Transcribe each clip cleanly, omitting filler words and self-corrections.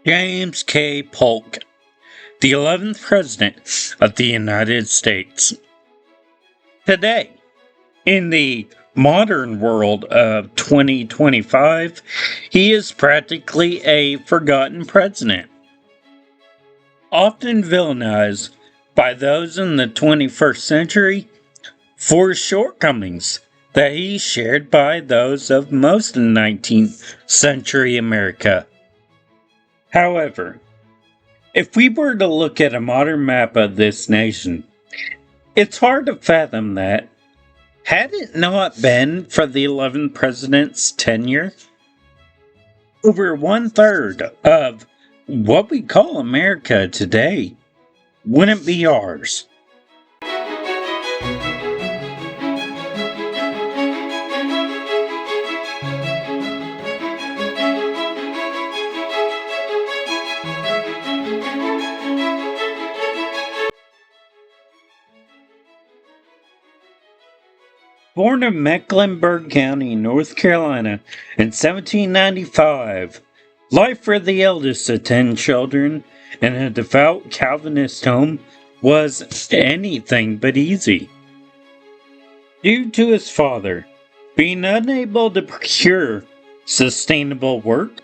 James K. Polk, the 11th President of the United States. Today, in the modern world of 2025, he is practically a forgotten president. Often villainized by those in the 21st century for shortcomings that he shared by those of most of 19th century America. However, if we were to look at a modern map of this nation, it's hard to fathom that, had it not been for the 11th president's tenure, over 1/3 of what we call America today wouldn't be ours. Born in Mecklenburg County, North Carolina in 1795, life for the eldest of 10 children in a devout Calvinist home was anything but easy. Due to his father being unable to procure sustainable work,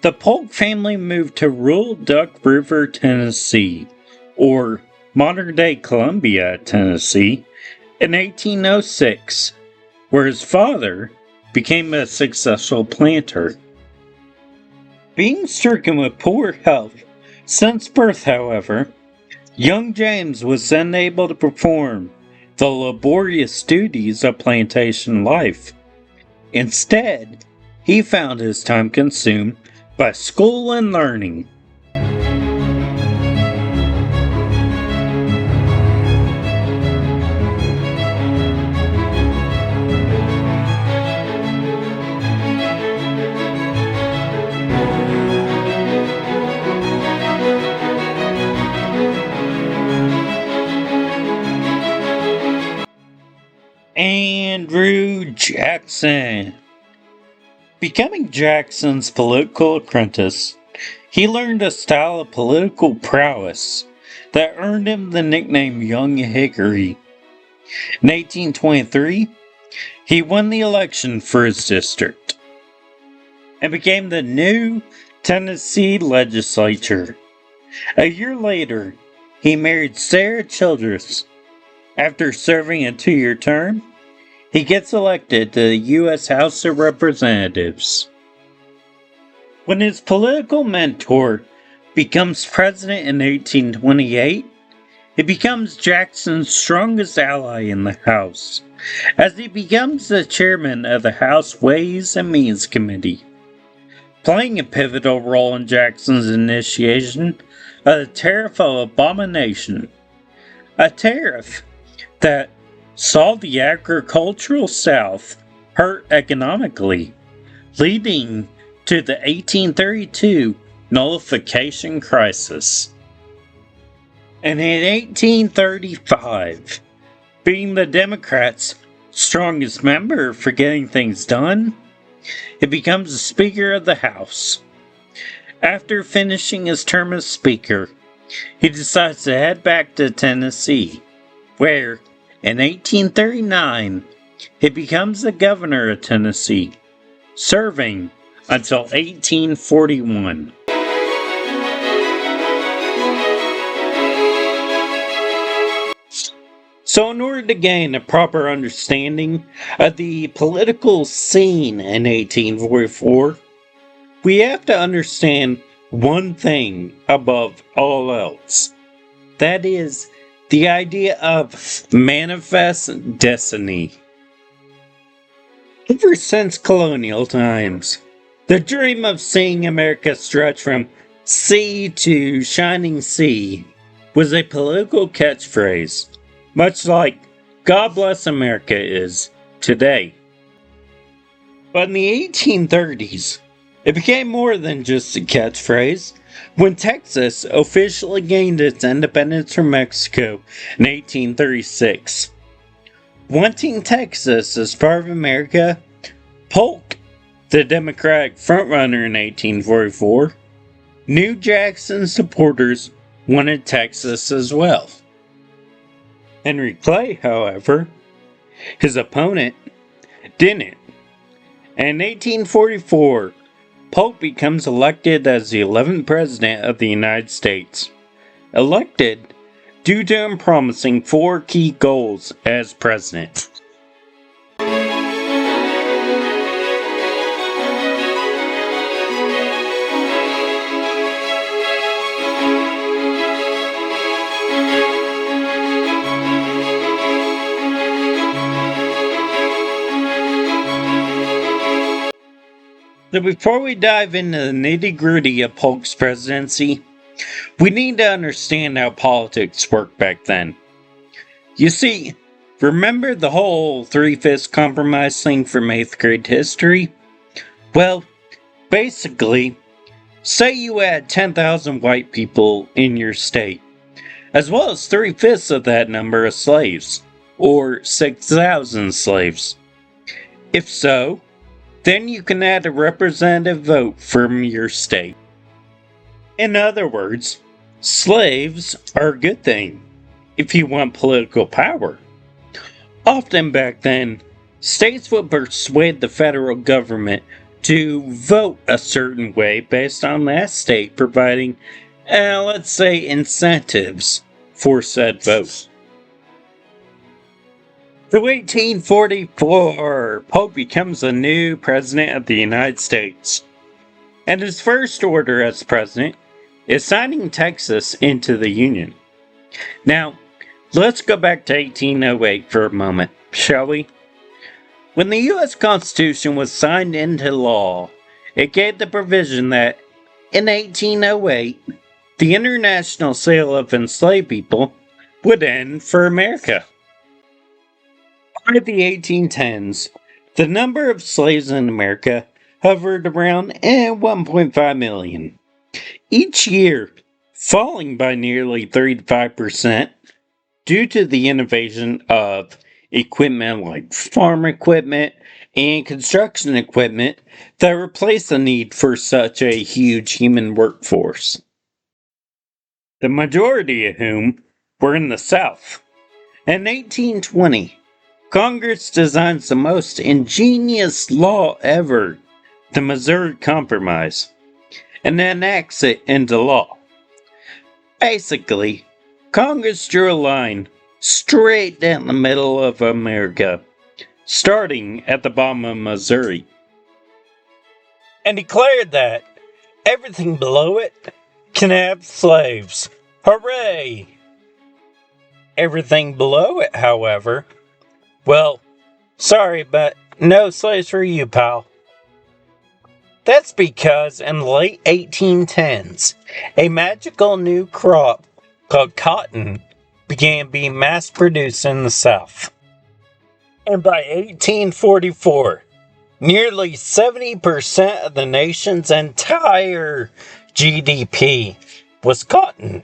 the Polk family moved to rural Duck River, Tennessee, or modern-day Columbia, Tennessee, in 1806, where his father became a successful planter. Being stricken with poor health since birth, however, young James was unable to perform the laborious duties of plantation life. Instead, he found his time consumed by school and learning. Andrew Jackson. Becoming Jackson's political apprentice, he learned a style of political prowess that earned him the nickname Young Hickory. In 1823, he won the election for his district and became the new Tennessee legislature. A year later, he married Sarah Childress. After serving a 2-year term, he gets elected to the U.S. House of Representatives. When his political mentor becomes president in 1828, he becomes Jackson's strongest ally in the House, as he becomes the chairman of the House Ways and Means Committee, playing a pivotal role in Jackson's initiation of the Tariff of Abomination, a tariff that saw the agricultural South hurt economically, leading to the 1832 nullification crisis. And in 1835, being the Democrats' strongest member for getting things done, he becomes the Speaker of the House. After finishing his term as Speaker, he decides to head back to Tennessee, where in 1839, he becomes the governor of Tennessee, serving until 1841. So in order to gain a proper understanding of the political scene in 1844, we have to understand one thing above all else. That is the idea of manifest destiny. Ever since colonial times, the dream of seeing America stretch from sea to shining sea was a political catchphrase, much like God Bless America is today. But in the 1830s, it became more than just a catchphrase when Texas officially gained its independence from Mexico in 1836. Wanting Texas as part of America, Polk, the Democratic frontrunner in 1844, New Jackson supporters wanted Texas as well. Henry Clay, however, his opponent, didn't. In 1844, Polk becomes elected as the 11th President of the United States. Elected due to him promising 4 key goals as President. So before we dive into the nitty-gritty of Polk's presidency, we need to understand how politics worked back then. You see, remember the whole 3/5 compromise thing from 8th grade history? Well, basically, say you had 10,000 white people in your state, as well as 3/5 of that number of slaves, or 6,000 slaves. If so, then you can add a representative vote from your state. In other words, slaves are a good thing if you want political power. Often back then, states would persuade the federal government to vote a certain way based on that state providing, let's say, incentives for said vote. So 1844, Polk becomes the new President of the United States. And his first order as President is signing Texas into the Union. Now, let's go back to 1808 for a moment, shall we? When the U.S. Constitution was signed into law, it gave the provision that in 1808, the international sale of enslaved people would end for America. By the 1810s, the number of slaves in America hovered around 1.5 million. Each year, falling by nearly 35% due to the innovation of equipment like farm equipment and construction equipment that replaced the need for such a huge human workforce. The majority of whom were in the South. In 1820, Congress designs the most ingenious law ever, the Missouri Compromise, and enacts it into law. Basically, Congress drew a line straight down the middle of America, starting at the bottom of Missouri, and declared that everything below it can have slaves. Hooray! Everything below it, however, well, sorry, but no slaves for you, pal. That's because in the late 1810s, a magical new crop called cotton began being mass-produced in the South. And by 1844, nearly 70% of the nation's entire GDP was cotton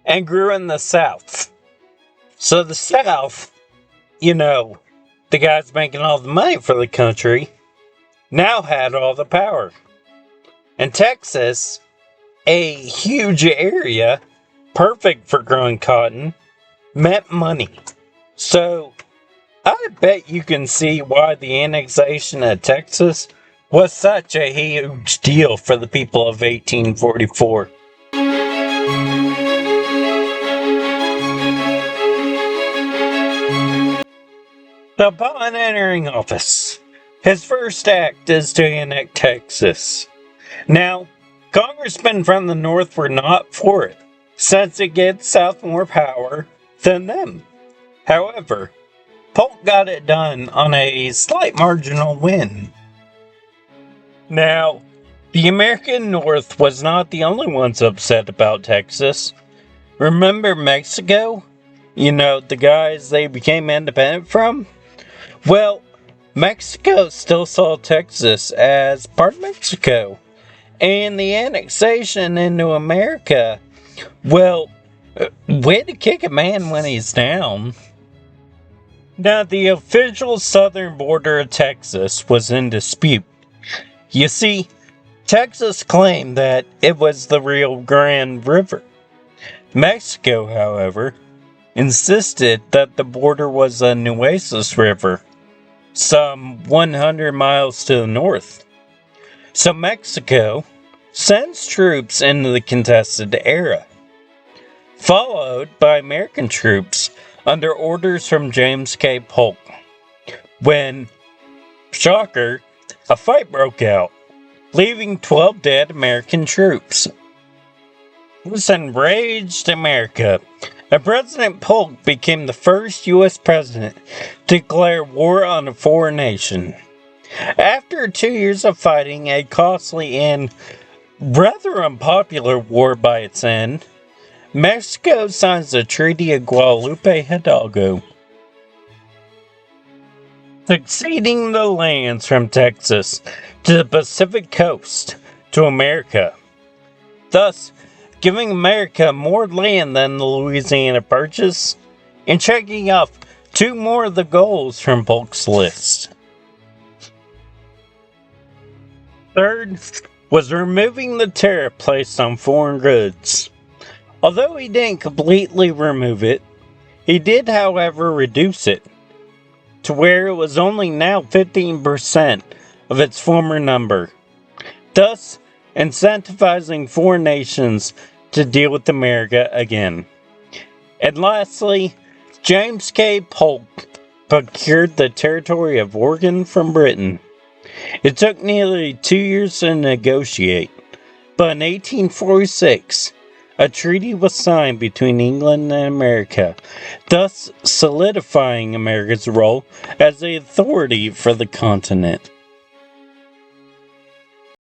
and grew in the South. So the South, the guys making all the money for the country, now had all the power. And Texas, a huge area, perfect for growing cotton, meant money. So, I bet you can see why the annexation of Texas was such a huge deal for the people of 1844. Upon entering office, his first act is to annex Texas. Now, congressmen from the North were not for it, since it gives South more power than them. However, Polk got it done on a slight marginal win. Now, the American North was not the only ones upset about Texas. Remember Mexico? The guys they became independent from? Well, Mexico still saw Texas as part of Mexico. And the annexation into America, well, way to kick a man when he's down. Now, the official southern border of Texas was in dispute. You see, Texas claimed that it was the Rio Grande River. Mexico, however, insisted that the border was the Nueces River, some 100 miles to the north. So Mexico sends troops into the contested area, followed by American troops under orders from James K. Polk. When, shocker, a fight broke out, leaving 12 dead American troops. This enraged America, and President Polk became the first U.S. president to declare war on a foreign nation. After 2 years of fighting a costly and rather unpopular war by its end, Mexico signs the Treaty of Guadalupe Hidalgo, succeeding the lands from Texas to the Pacific coast to America, thus giving America more land than the Louisiana Purchase, and checking off 2 more of the goals from Polk's list. Third was removing the tariff placed on foreign goods. Although he didn't completely remove it, he did, however, reduce it to where it was only now 15% of its former number, thus incentivizing foreign nations to deal with America again. And lastly, James K. Polk procured the territory of Oregon from Britain. It took nearly 2 years to negotiate, but in 1846, a treaty was signed between England and America, thus solidifying America's role as the authority for the continent.